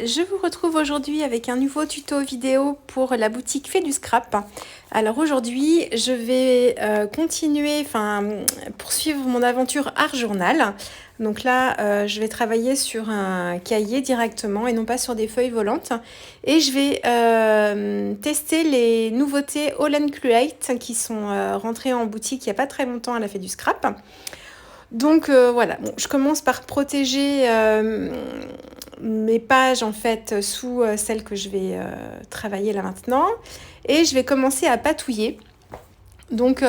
Je vous retrouve aujourd'hui avec un nouveau tuto vidéo pour la boutique Fait du Scrap. Alors aujourd'hui, je vais poursuivre mon aventure Art Journal. Donc là, je vais travailler sur un cahier directement et non pas sur des feuilles volantes. Et je vais tester les nouveautés All and Create qui sont rentrées en boutique il n'y a pas très longtemps à la Fait du Scrap. Donc voilà, bon, je commence par protéger mes pages en fait sous celles que je vais travailler là maintenant, et je vais commencer à patouiller. Donc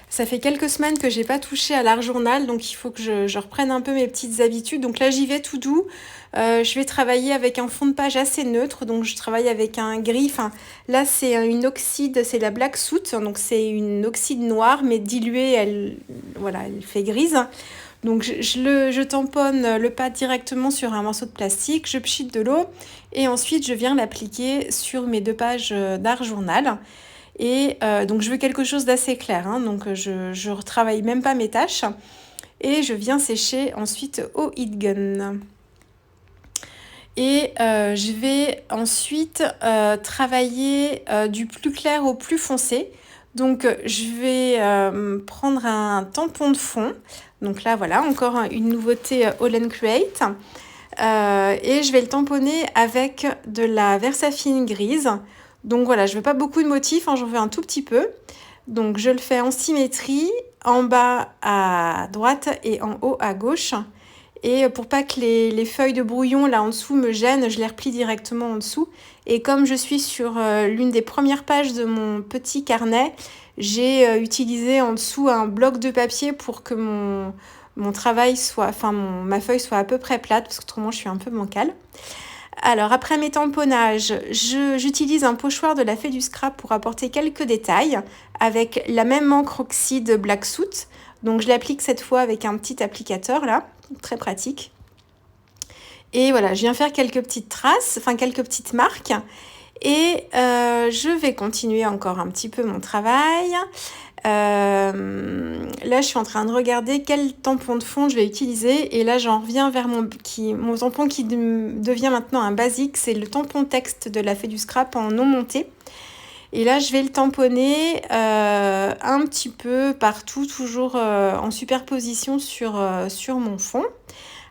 ça fait quelques semaines que j'ai pas touché à l'art journal, donc il faut que je reprenne un peu mes petites habitudes. Donc là j'y vais tout doux. Je vais travailler avec un fond de page assez neutre, donc je travaille avec un gris. Enfin, là c'est une oxyde, c'est la Black Soot, donc c'est une oxyde noire mais diluée, elle fait grise. Donc je tamponne le pad directement sur un morceau de plastique, je pchite de l'eau et ensuite je viens l'appliquer sur mes 2 pages d'art journal. Et donc je veux quelque chose d'assez clair, hein, donc je retravaille même pas mes tâches et je viens sécher ensuite au heat gun. Et je vais ensuite travailler du plus clair au plus foncé. Donc je vais prendre un tampon de fond. Donc là voilà, encore une nouveauté All and Create. Et je vais le tamponner avec de la Versafine grise. Donc voilà, je veux pas beaucoup de motifs, hein, j'en veux un tout petit peu. Donc je le fais en symétrie, en bas à droite et en haut à gauche. Et pour pas que les feuilles de brouillon là en dessous me gênent, je les replie directement en dessous. Et comme je suis sur l'une des premières pages de mon petit carnet, j'ai utilisé en dessous un bloc de papier pour que mon travail soit, ma feuille soit à peu près plate, parce qu'autrement je suis un peu bancale. Alors après mes tamponnages, j'utilise un pochoir de la Fait du Scrap pour apporter quelques détails avec la même encre oxyde Black Soot. Donc je l'applique cette fois avec un petit applicateur là, très pratique. Et voilà, je viens faire quelques petites traces, quelques petites marques. Et je vais continuer encore un petit peu mon travail. Là, je suis en train de regarder quel tampon de fond je vais utiliser. Et là, j'en reviens vers mon tampon qui devient maintenant un basique. C'est le tampon texte de la Fait du Scrap en non monté. Et là, je vais le tamponner un petit peu partout, toujours en superposition sur mon fond,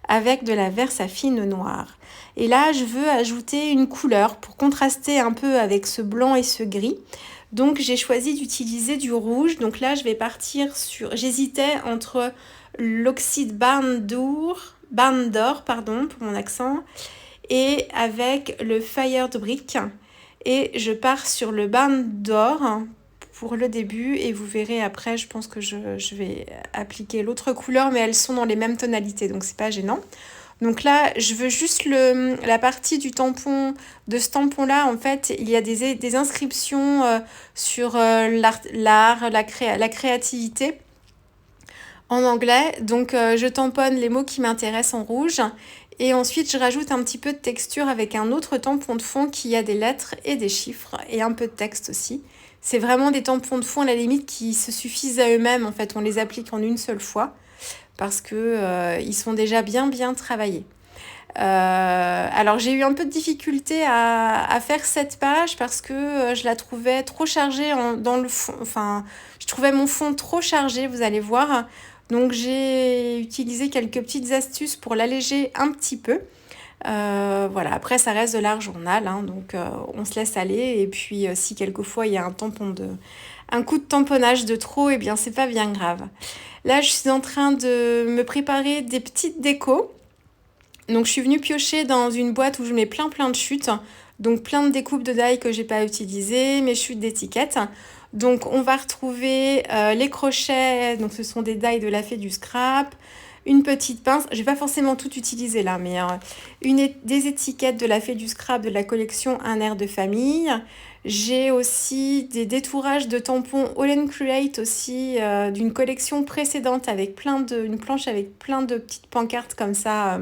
avec de la Versafine noire. Et là, je veux ajouter une couleur pour contraster un peu avec ce blanc et ce gris. Donc, j'ai choisi d'utiliser du rouge. Donc là, je vais partir sur... J'hésitais entre l'oxyde Barn d'or, pour mon accent, et avec le Fired Brick. Et je pars sur le Barn d'or pour le début, et vous verrez après, je pense que je vais appliquer l'autre couleur, mais elles sont dans les mêmes tonalités, donc c'est pas gênant. Donc là, je veux juste la partie du tampon, de ce tampon-là, en fait, il y a des inscriptions sur l'art, la créativité en anglais. Donc je tamponne les mots qui m'intéressent en rouge. Et ensuite, je rajoute un petit peu de texture avec un autre tampon de fond qui a des lettres et des chiffres et un peu de texte aussi. C'est vraiment des tampons de fond à la limite qui se suffisent à eux-mêmes. En fait, on les applique en une seule fois parce que ils sont déjà bien travaillés. Alors j'ai eu un peu de difficulté à faire cette page parce que je la trouvais trop chargée dans le fond. Je trouvais mon fond trop chargé, vous allez voir. Donc j'ai utilisé quelques petites astuces pour l'alléger un petit peu. Voilà, après ça reste de l'art journal, hein, donc on se laisse aller. Et puis si quelquefois il y a un coup de tamponnage de trop, eh bien c'est pas bien grave. Là je suis en train de me préparer des petites décos. Donc je suis venue piocher dans une boîte où je mets plein de chutes, donc plein de découpes de die que j'ai pas utilisées, mes chutes d'étiquettes. Donc on va retrouver les crochets, donc ce sont des die de la Fait du Scrap, une petite pince, je vais pas forcément tout utiliser là, mais des étiquettes de la Fait du Scrap de la collection Un air de famille. J'ai aussi des détourages de tampons All and Create aussi d'une collection précédente avec une planche avec plein de petites pancartes comme ça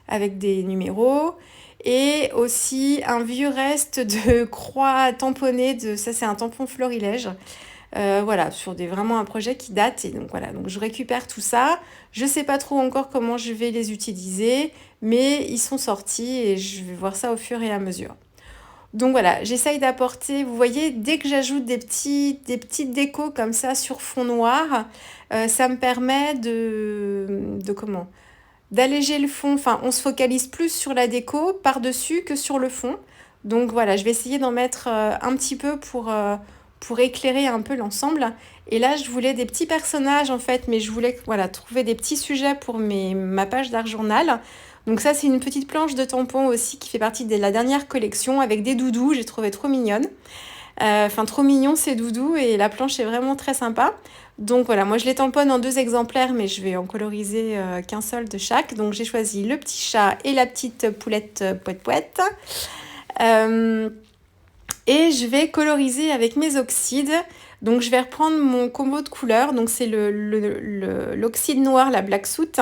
avec des numéros. Et aussi un vieux reste de croix tamponnées, ça c'est un tampon florilège. Voilà, sur vraiment un projet qui date. Et donc voilà, donc je récupère tout ça. Je sais pas trop encore comment je vais les utiliser, mais ils sont sortis et je vais voir ça au fur et à mesure. Donc voilà, j'essaye d'apporter, vous voyez, dès que j'ajoute des petites décos comme ça sur fond noir, ça me permet de comment? D'alléger le fond. Enfin, on se focalise plus sur la déco par-dessus que sur le fond. Donc voilà, je vais essayer d'en mettre un petit peu pour éclairer un peu l'ensemble. Et là, je voulais des petits personnages en fait, mais je voulais voilà, trouver des petits sujets pour ma page d'art journal. Donc ça, c'est une petite planche de tampons aussi qui fait partie de la dernière collection avec des doudous. J'ai trouvé trop mignonne. Enfin, trop mignon ces doudous et la planche est vraiment très sympa. Donc voilà, moi je les tamponne en 2 exemplaires, mais je vais en coloriser qu'un seul de chaque. Donc j'ai choisi le petit chat et la petite poulette poète-poète. Et je vais coloriser avec mes oxydes. Donc je vais reprendre mon combo de couleurs. Donc c'est l'oxyde noir, la Black Soot.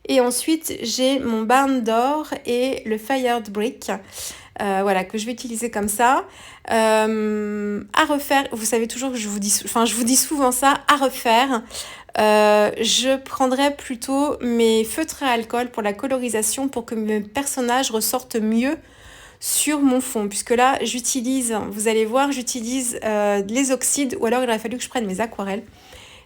Et ensuite j'ai mon Barn d'or et le Fired Brick. Voilà, que je vais utiliser comme ça. À refaire, vous savez toujours que je vous dis souvent ça, à refaire. Je prendrai plutôt mes feutres à alcool pour la colorisation pour que mes personnages ressortent mieux sur mon fond, puisque là vous allez voir, j'utilise les oxydes, ou alors il aurait fallu que je prenne mes aquarelles.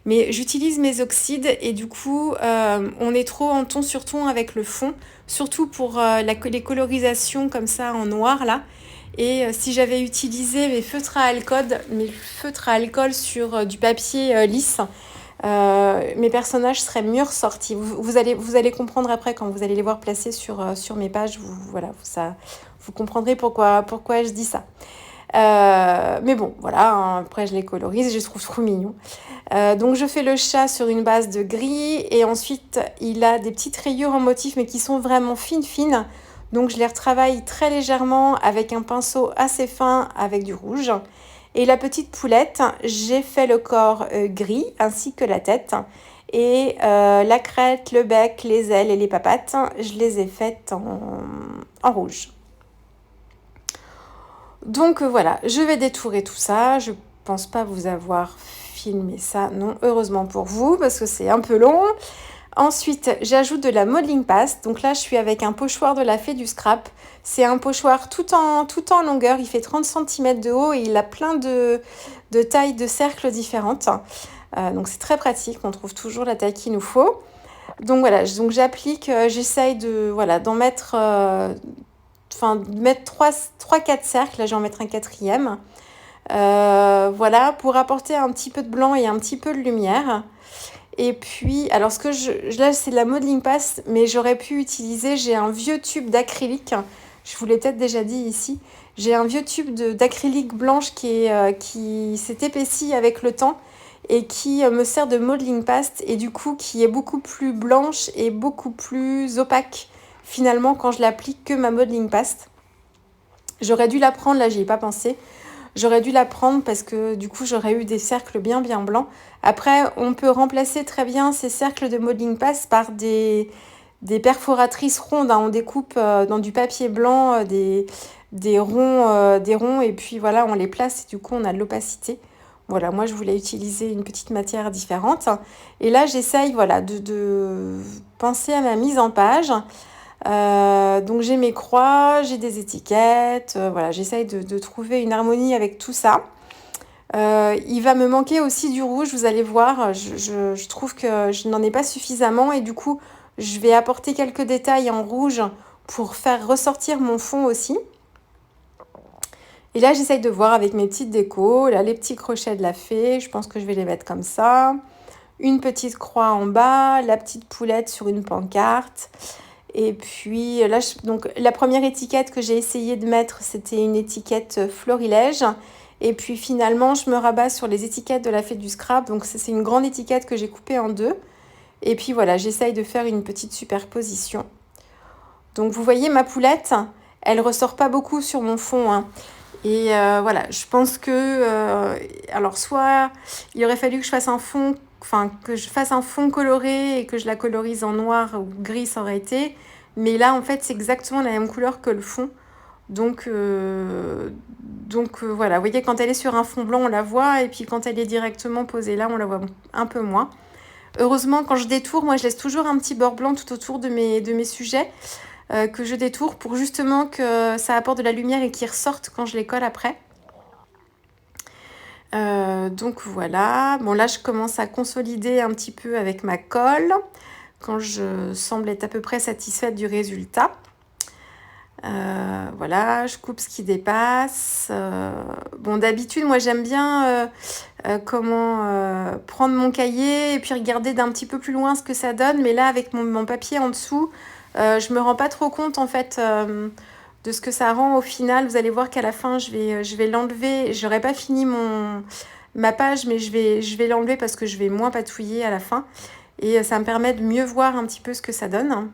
Mais j'utilise mes oxydes et du coup, on est trop en ton sur ton avec le fond, surtout pour les colorisations comme ça en noir là. Et si j'avais utilisé mes feutres à alcool sur du papier lisse, mes personnages seraient mieux ressortis. Vous allez comprendre après quand vous allez les voir placés sur mes pages. Vous comprendrez pourquoi je dis ça. Mais bon, voilà, hein, après je les colorise, je les trouve trop mignons. Donc je fais le chat sur une base de gris et ensuite il a des petites rayures en motif mais qui sont vraiment fines. Donc je les retravaille très légèrement avec un pinceau assez fin avec du rouge. Et la petite poulette, j'ai fait le corps gris ainsi que la tête. Et la crête, le bec, les ailes et les papates, je les ai faites en rouge. Donc voilà, je vais détourer tout ça. Je pense pas vous avoir filmé ça, non, heureusement pour vous, parce que c'est un peu long. Ensuite, j'ajoute de la modeling paste. Donc là, je suis avec un pochoir de la Fée du Scrap. C'est un pochoir tout en longueur. Il fait 30 cm de haut et il a plein de tailles de cercles différentes. Donc c'est très pratique. On trouve toujours la taille qu'il nous faut. Donc voilà, donc j'applique, j'essaye d'en mettre... de mettre 3-4 cercles. Là, je vais en mettre un 4e. Voilà, pour apporter un petit peu de blanc et un petit peu de lumière. Et puis, alors là c'est de la modeling paste, mais j'aurais pu utiliser, j'ai un vieux tube d'acrylique, je vous l'ai peut-être déjà dit ici, j'ai un vieux tube d'acrylique blanche qui s'est épaissi avec le temps et qui me sert de modeling paste et du coup qui est beaucoup plus blanche et beaucoup plus opaque finalement quand je l'applique que ma modeling paste. J'aurais dû la prendre, là j'y ai pas pensé. J'aurais dû la prendre parce que du coup j'aurais eu des cercles bien blancs. Après on peut remplacer très bien ces cercles de modeling paste par des perforatrices rondes. Hein. On découpe dans du papier blanc des ronds et puis voilà on les place et du coup on a de l'opacité. Voilà, moi je voulais utiliser une petite matière différente. Et là j'essaye voilà, de penser à ma mise en page. Donc j'ai mes croix, j'ai des étiquettes, voilà, j'essaye de trouver une harmonie avec tout ça. Il va me manquer aussi du rouge, vous allez voir, je trouve que je n'en ai pas suffisamment et du coup je vais apporter quelques détails en rouge pour faire ressortir mon fond aussi. Et là j'essaye de voir avec mes petites décos, là les petits crochets de la fée, je pense que je vais les mettre comme ça. Une petite croix en bas, la petite poulette sur une pancarte. Et puis là, donc, la première étiquette que j'ai essayé de mettre, c'était une étiquette florilège. Et puis finalement, je me rabats sur les étiquettes de la Fée du Scrap. Donc c'est une grande étiquette que j'ai coupée en 2. Et puis voilà, j'essaye de faire une petite superposition. Donc vous voyez, ma poulette, elle ressort pas beaucoup sur mon fond. Hein. Et voilà, je pense que... alors soit il aurait fallu que je fasse un fond... Enfin, que je fasse un fond coloré et que je la colorise en noir ou gris, ça aurait été. Mais là, en fait, c'est exactement la même couleur que le fond. Donc voilà, vous voyez, quand elle est sur un fond blanc, on la voit, et puis quand elle est directement posée là, on la voit un peu moins. Heureusement, quand je détourne, moi je laisse toujours un petit bord blanc tout autour de mes sujets que je détourne pour justement que ça apporte de la lumière et qu'ils ressortent quand je les colle après. Donc voilà, bon là je commence à consolider un petit peu avec ma colle quand je semble être à peu près satisfaite du résultat. Voilà, je coupe ce qui dépasse. Bon, d'habitude, moi j'aime bien prendre mon cahier et puis regarder d'un petit peu plus loin ce que ça donne, mais là avec mon papier en dessous, je me rends pas trop compte en fait de ce que ça rend au final. Vous allez voir qu'à la fin je vais l'enlever. J'aurais pas fini ma page, mais je vais l'enlever parce que je vais moins patouiller à la fin, et ça me permet de mieux voir un petit peu ce que ça donne.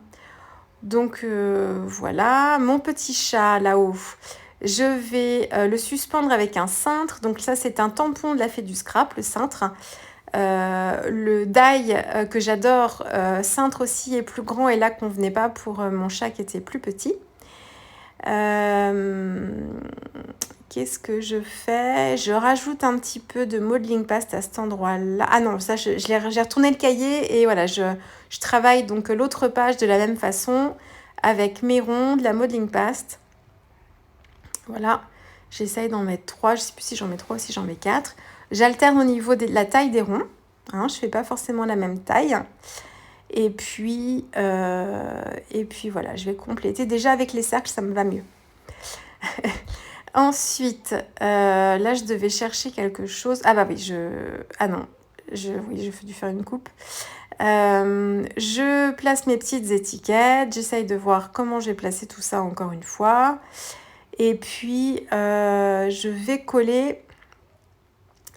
Donc voilà, mon petit chat là-haut, je vais le suspendre avec un cintre. Donc ça, c'est un tampon de la Fée du Scrap, le cintre. Le die que j'adore, cintre aussi, est plus grand, et là convenait pas pour mon chat qui était plus petit. Qu'est-ce que je fais? Je rajoute un petit peu de modeling paste à cet endroit-là. Ah non, ça, j'ai retourné le cahier, et voilà, je travaille donc l'autre page de la même façon avec mes ronds, de la modeling paste. Voilà, j'essaye d'en mettre 3. Je ne sais plus si j'en mets 3 ou si j'en mets 4. J'alterne au niveau de la taille des ronds. Je ne fais pas forcément la même taille. Et puis voilà, je vais compléter. Déjà avec les cercles, ça me va mieux. Ensuite, là, je devais chercher quelque chose. Ah bah oui, j'ai dû faire une coupe. Je place mes petites étiquettes. J'essaye de voir comment j'ai placé tout ça encore une fois. Et puis, je vais coller.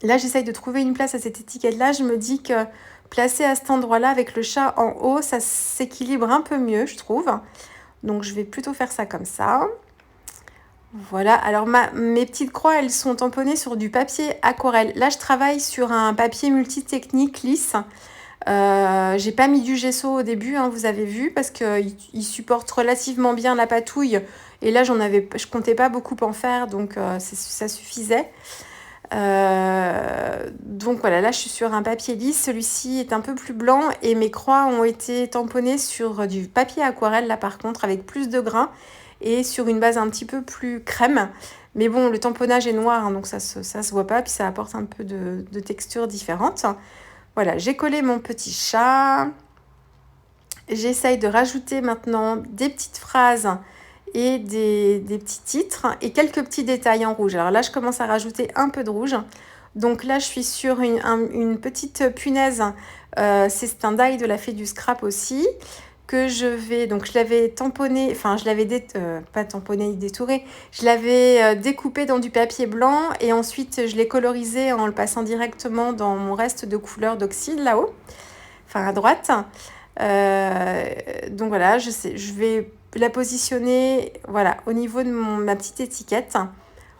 Là, j'essaye de trouver une place à cette étiquette-là. Je me dis que placer à cet endroit-là avec le chat en haut, ça s'équilibre un peu mieux, je trouve. Donc, je vais plutôt faire ça comme ça. Voilà, alors mes petites croix, elles sont tamponnées sur du papier aquarelle. Là, je travaille sur un papier multitechnique lisse. J'ai pas mis du gesso au début, vous avez vu, parce qu'il supporte relativement bien la patouille. Et là, je comptais pas beaucoup en faire, donc ça suffisait. Donc voilà, là, je suis sur un papier lisse. Celui-ci est un peu plus blanc, et mes croix ont été tamponnées sur du papier aquarelle, là, par contre, avec plus de grains et sur une base un petit peu plus crème. Mais bon, le tamponnage est noir, donc ça se voit pas, puis ça apporte un peu de texture différente. Voilà, j'ai collé mon petit chat. J'essaye de rajouter maintenant des petites phrases et des petits titres et quelques petits détails en rouge. Alors là, je commence à rajouter un peu de rouge. Donc là, je suis sur une petite punaise. C'est un die de la Fée du Scrap aussi, que donc je l'avais tamponné, enfin je l'avais pas tamponné, détouré, je l'avais découpé dans du papier blanc, et ensuite je l'ai colorisé en le passant directement dans mon reste de couleur d'oxyde là-haut, enfin à droite. Donc voilà, je vais la positionner voilà, au niveau de ma petite étiquette.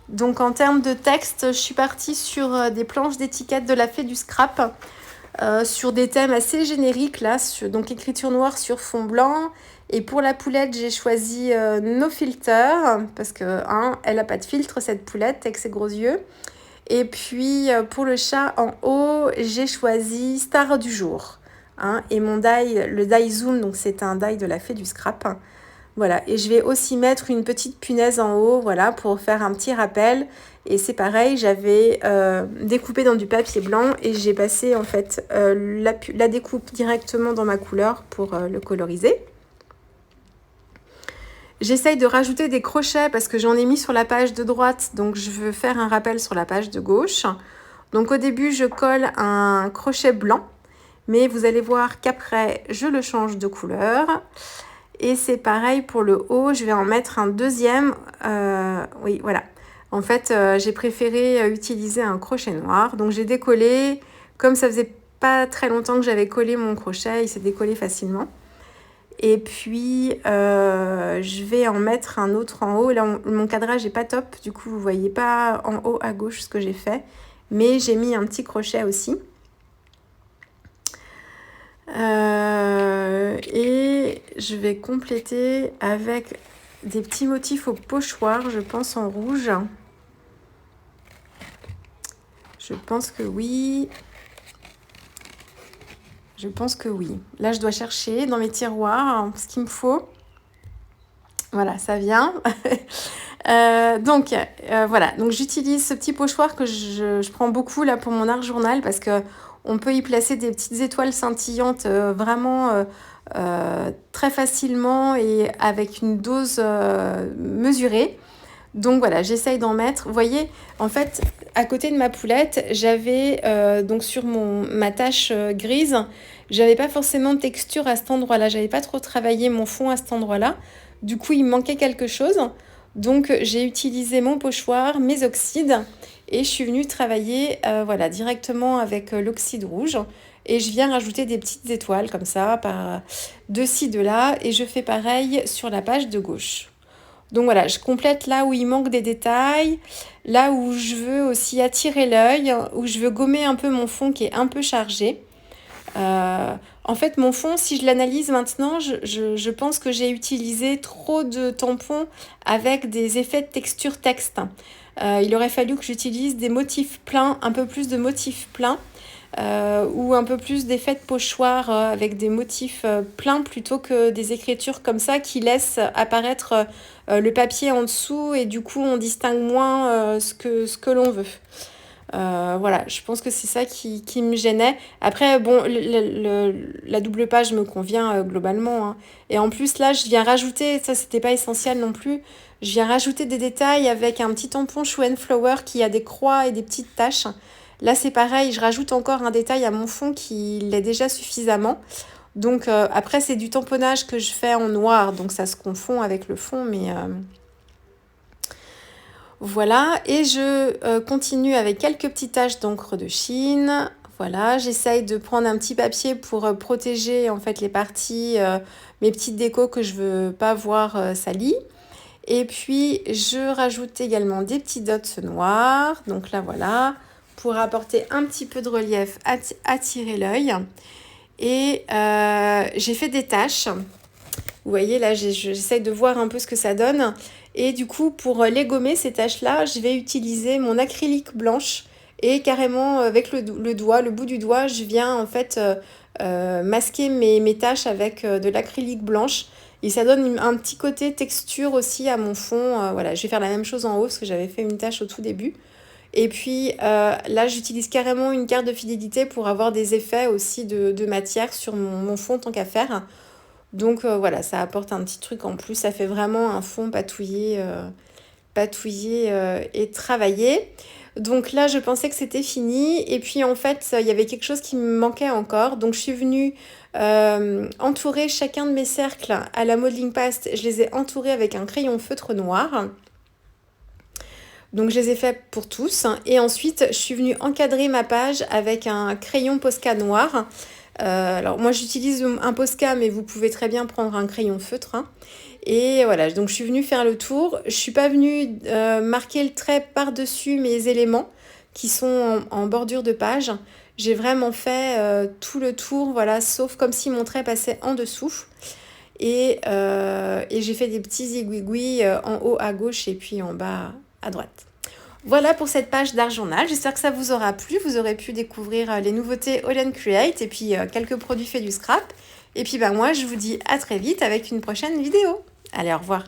Donc en termes de texte, je suis partie sur des planches d'étiquettes de la Fée du Scrap, sur des thèmes assez génériques là, donc écriture noire sur fond blanc. Et pour la poulette, j'ai choisi No Filter, parce que elle n'a pas de filtre, cette poulette avec ses gros yeux. Et puis pour le chat en haut, j'ai choisi Star du jour. Et mon die, le die zoom, donc c'est un die de la Fée du Scrap. Voilà, et je vais aussi mettre une petite punaise en haut, voilà, pour faire un petit rappel. Et c'est pareil, j'avais découpé dans du papier blanc, et j'ai passé en fait la découpe directement dans ma couleur pour le coloriser. J'essaye de rajouter des crochets parce que j'en ai mis sur la page de droite, donc je veux faire un rappel sur la page de gauche. Donc au début, je colle un crochet blanc, mais vous allez voir qu'après, je le change de couleur. Et c'est pareil pour le haut, je vais en mettre un deuxième. Oui, voilà. En fait, j'ai préféré utiliser un crochet noir. Donc j'ai décollé. Comme ça faisait pas très longtemps que j'avais collé mon crochet, il s'est décollé facilement. Et puis, je vais en mettre un autre en haut. Là, mon cadrage n'est pas top. Du coup, vous ne voyez pas en haut à gauche ce que j'ai fait. Mais j'ai mis un petit crochet aussi. Et je vais compléter avec des petits motifs au pochoir, je pense en rouge. Je pense que oui. Je pense que oui. Là, je dois chercher dans mes tiroirs ce qu'il me faut. Voilà, ça vient. Voilà, donc j'utilise ce petit pochoir que je prends beaucoup là pour mon art journal parce que on peut y placer des petites étoiles scintillantes vraiment très facilement et avec une dose mesurée. Donc voilà, j'essaye d'en mettre. Vous voyez, en fait, à côté de ma poulette, j'avais donc sur ma tache grise, j'avais pas forcément de texture à cet endroit-là. J'avais pas trop travaillé mon fond à cet endroit-là. Du coup, il me manquait quelque chose. Donc, j'ai utilisé mon pochoir, mes oxydes, et je suis venue travailler voilà, directement avec l'oxyde rouge. Et je viens rajouter des petites étoiles comme ça, par de ci, de là. Et je fais pareil sur la page de gauche. Donc voilà, je complète là où il manque des détails, là où je veux aussi attirer l'œil, où je veux gommer un peu mon fond qui est un peu chargé. En fait, mon fond, si je l'analyse maintenant, je pense que j'ai utilisé trop de tampons avec des effets de texture texte. Il aurait fallu que j'utilise des motifs pleins, un peu plus de motifs pleins. Ou un peu plus d'effets de pochoir avec des motifs pleins plutôt que des écritures comme ça qui laissent apparaître le papier en dessous et du coup on distingue moins ce que l'on veut. Voilà, je pense que c'est ça qui me gênait. Après, bon, la double page me convient globalement, hein. Et en plus, là, je viens rajouter, ça, c'était pas essentiel non plus, je viens rajouter des détails avec un petit tampon Show and Flower qui a des croix et des petites taches. Là, c'est pareil, je rajoute encore un détail à mon fond qui l'est déjà suffisamment. Donc, après, c'est du tamponnage que je fais en noir, donc ça se confond avec le fond, mais... Voilà, et je continue avec quelques petites taches d'encre de Chine. Voilà, j'essaye de prendre un petit papier pour protéger en fait les parties, mes petites décos que je veux pas voir salies. Et puis, je rajoute également des petits dots noirs. Donc là, voilà, pour apporter un petit peu de relief, attirer l'œil. Et j'ai fait des taches. Vous voyez, là, j'essaye de voir un peu ce que ça donne. Et du coup, pour les gommer, ces taches-là, je vais utiliser mon acrylique blanche. Et carrément, avec le doigt, le bout du doigt, je viens en fait masquer mes taches avec de l'acrylique blanche. Et ça donne un petit côté texture aussi à mon fond. Voilà, je vais faire la même chose en haut parce que j'avais fait une tache au tout début. Et puis là, j'utilise carrément une carte de fidélité pour avoir des effets aussi de matière sur mon fond tant qu'à faire. Donc voilà, ça apporte un petit truc en plus. Ça fait vraiment un fond patouillé et travaillé. Donc là, je pensais que c'était fini. Et puis en fait, il y avait quelque chose qui me manquait encore. Donc je suis venue entourer chacun de mes cercles à la modeling paste. Je les ai entourés avec un crayon feutre noir. Donc je les ai faits pour tous. Et ensuite, je suis venue encadrer ma page avec un crayon Posca noir. Alors moi j'utilise un Posca, mais vous pouvez très bien prendre un crayon feutre, hein. Et voilà, donc je suis venue faire le tour. Je suis pas venue marquer le trait par-dessus mes éléments qui sont en bordure de page. J'ai vraiment fait tout le tour, voilà, sauf comme si mon trait passait en dessous. Et j'ai fait des petits aiguilles en haut à gauche et puis en bas à droite. Voilà pour cette page d'art journal. J'espère que ça vous aura plu. Vous aurez pu découvrir les nouveautés All & Create et puis quelques produits faits du scrap. Et puis moi, je vous dis à très vite avec une prochaine vidéo. Allez, au revoir.